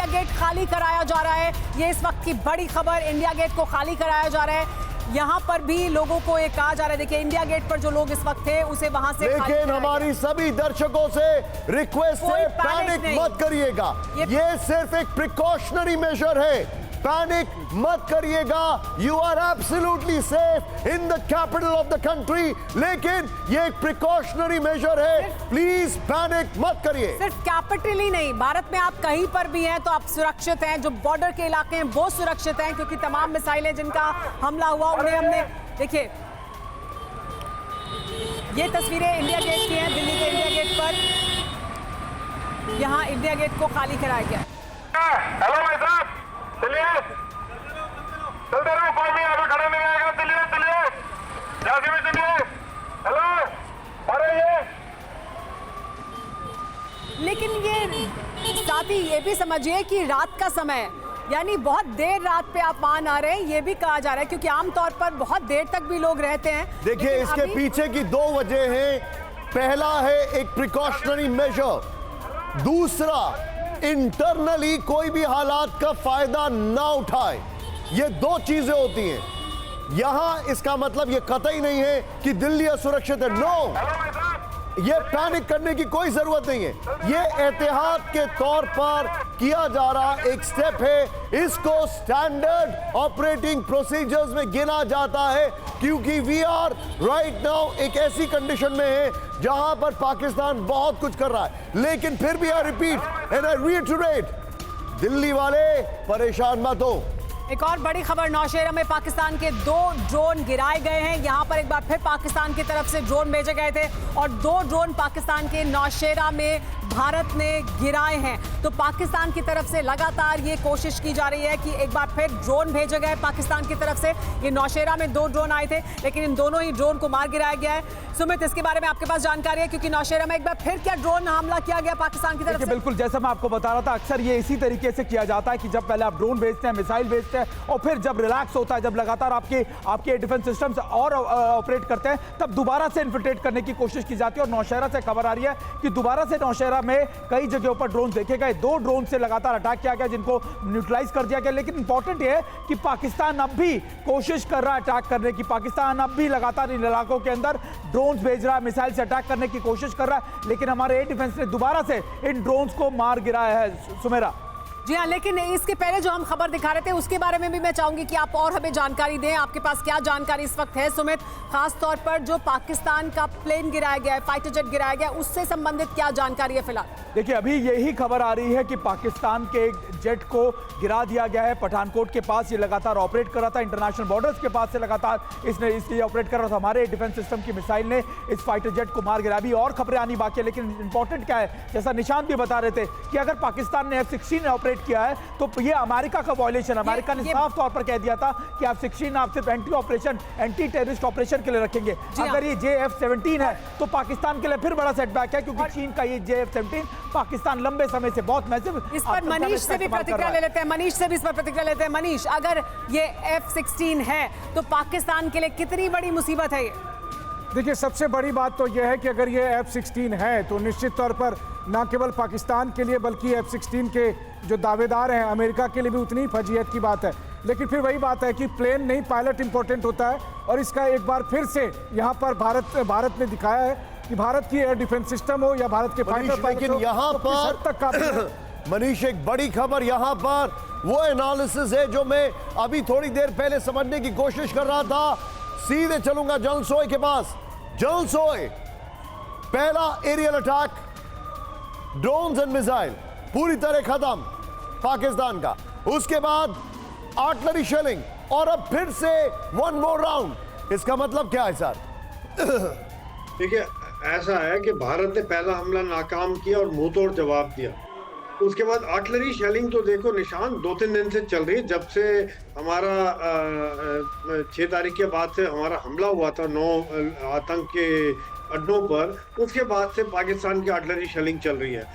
India gate खाली कराया जा रहा है। ये इस वक्त की बड़ी खबर, इंडिया गेट को खाली कराया जा रहा है। यहाँ पर भी लोगों को ये कहा जा रहा है, देखिए इंडिया गेट पर जो लोग इस वक्त थे उसे वहां से, लेकिन हमारी सभी दर्शकों से रिक्वेस्ट है, पैनिक मत करिएगा। ये सिर्फ एक प्रिकॉशनरी मेजर है, पैनिक मत करिएगा। You are absolutely safe in the capital of the country, लेकिन ये एक प्रिकॉशनरी मेजर है, प्लीज पैनिक मत करिए। सिर्फ कैपिटल ही नहीं, भारत में आप कहीं पर भी हैं तो आप सुरक्षित हैं। जो बॉर्डर के इलाके हैं वो सुरक्षित हैं, क्योंकि तमाम मिसाइलें जिनका हमला हुआ उन्हें हमने, देखिए ये तस्वीरें इंडिया गेट की हैं, दिल्ली के इंडिया गेट पर। यहाँ इंडिया गेट को खाली कराया गया। हेलो भाई साहब, चलिए चलते रहो, कोई भी यहाँ पे खड़ा नहीं आएगा। चलिए जैसे भी चलिए। हेलो, अरे ये लेकिन ये साथ ही ये भी समझिए कि रात का समय, यानी बहुत देर रात पे आप वहां आ रहे हैं, ये भी कहा जा रहा है, क्योंकि आमतौर पर बहुत देर तक भी लोग रहते हैं। देखिए इसके पीछे की दो वजह हैं। पहला है एक प्रिकॉशनरी मेजर, दूसरा इंटरनली कोई भी हालात का फायदा ना उठाए। ये दो चीजें होती हैं। यहां इसका मतलब ये कतई नहीं है कि दिल्ली असुरक्षित है, नो, ये पैनिक करने की कोई जरूरत नहीं है। ये एहतियात के तौर पर किया जा रहा एक स्टेप है। इसको स्टैंडर्ड ऑपरेटिंग प्रोसीजर्स में गिना जाता है, क्योंकि वी आर राइट नाउ एक ऐसी कंडीशन में है जहां पर पाकिस्तान बहुत कुछ कर रहा है। लेकिन फिर भी I repeat and I reiterate, Delhi वाले परेशान मत हो। एक और बड़ी खबर, नौशेरा में पाकिस्तान के 2 ड्रोन गिराए गए हैं। यहाँ पर एक बार फिर पाकिस्तान की तरफ से ड्रोन भेजे गए थे और 2 ड्रोन पाकिस्तान के नौशेरा में भारत ने गिराए हैं। तो पाकिस्तान की तरफ से लगातार ये कोशिश की जा रही है कि एक बार फिर ड्रोन भेजे गए पाकिस्तान की तरफ से। ये नौशेरा में 2 ड्रोन आए थे, लेकिन इन दोनों ही ड्रोन को मार गिराया गया है। सुमित, इसके बारे में आपके पास जानकारी है, क्योंकि नौशेरा में एक बार फिर क्या ड्रोन हमला किया गया पाकिस्तान की तरफ से? बिल्कुल, जैसा मैं आपको बता रहा था, अक्सर ये इसी तरीके से किया जाता है कि जब पहले आप ड्रोन भेजते हैं, मिसाइल भेजते हैं, और फिर जब रिलैक्स होता है, जब लगातार आपके डिफेंस सिस्टम्स और ऑपरेट करते हैं, तब दोबारा से इन्फिल्ट्रेट करने की कोशिश की जाती है। और नौशेरा से खबर आ रही है कि दोबारा से नौशेरा में कई जगहों पर ड्रोन देखे गए। 2 ड्रोन से लगातार अटैक किया गया, जिनको न्यूट्रलाइज कर दिया गया। लेकिन इंपॉर्टेंट ये है कि पाकिस्तान अब भी कोशिश कर रहा है अटैक करने की। पाकिस्तान अब भी लगातार इन इलाकों के अंदर ड्रोन भेज रहा है, मिसाइल से अटैक करने की कोशिश कर रहा है। लेकिन हमारे एयर डिफेंस ने दोबारा से इन ड्रोन्स को मार गिराया है। सुमेरा जी हाँ, लेकिन इसके पहले जो हम खबर दिखा रहे थे उसके बारे में भी मैं चाहूंगी कि आप और हमें जानकारी दें। आपके पास क्या जानकारी इस वक्त है सुमित, खास तौर पर जो पाकिस्तान का प्लेन गिराया गया है, फाइटर जेट गिराया गया है, उससे संबंधित क्या जानकारी है फिलहाल? देखिए, अभी यही खबर आ रही है कि पाकिस्तान के एक जेट को गिरा दिया गया है पठानकोट के पास। ये लगातार ऑपरेट कर रहा था, इंटरनेशनल बॉर्डर्स के पास से लगातार इसलिए ऑपरेट कर रहा था। हमारे डिफेंस सिस्टम की मिसाइल ने इस फाइटर जेट को मार गिराया। अभी और खबरें आनी बाकी है, लेकिन इंपॉर्टेंट क्या है, जैसा निशांत भी बता रहे थे कि अगर पाकिस्तान ने F-16 ऑपरेट किया है तो ये अमेरिका का वायलेशन। अमेरिका ने साफ तौर पर कह दिया था कि F-16 आप सिर्फ एंटी टेररिस्ट ऑपरेशन के लिए रखेंगे। अगर ये JF-17 है तो पाकिस्तान के लिए फिर बड़ा सेटबैक है, क्योंकि चीन का ये JF-17 पाकिस्तान लंबे समय से बहुत मैसिव। इस पर मनीष से भी प्रतिक्रिया ले लेते हैं। मनीष से भी इस पर प्रतिक्रिया लेते हैं। मनीष, अगर ये F-16 है तो पाकिस्तान के लिए कितनी बड़ी मुसीबत है ये? देखिए, सबसे बड़ी बात तो यह है कि अगर ये F-16 है तो निश्चित तौर पर न केवल पाकिस्तान के लिए बल्कि F-16 के जो दावेदार हैं अमेरिका के लिए भी उतनी ही फजीहत की बात है। लेकिन फिर वही बात है कि प्लेन नहीं, पायलट इंपॉर्टेंट होता है। और इसका एक बार फिर से यहाँ पर भारत ने दिखाया है कि भारत की एयर डिफेंस सिस्टम हो या भारत के फाइटर, लेकिन यहाँ पर मनीष एक बड़ी खबर यहाँ पर वो एनालिसिस है जो मैं अभी थोड़ी देर पहले समझने की कोशिश कर रहा था। सीधे चलूंगा जनरल सोय के पास। जनरल सोय, पहला aerial attack, drones and missile पूरी तरह खत्म पाकिस्तान का। उसके बाद आर्टिलरी शेलिंग और अब फिर से 1 मोर राउंड। इसका मतलब क्या है सर? देखिए, ऐसा है कि भारत ने पहला हमला नाकाम किया और मुंह तोड़ जवाब दिया। उसके बाद आर्टिलरी शेलिंग तो देखो निशान 2-3 दिन से चल रही है। जब से हमारा 6 तारीख के बाद से हमारा हमला हुआ था 9 आतंक के अड्डों पर, उसके बाद से पाकिस्तान की आर्टिलरी शेलिंग चल रही है।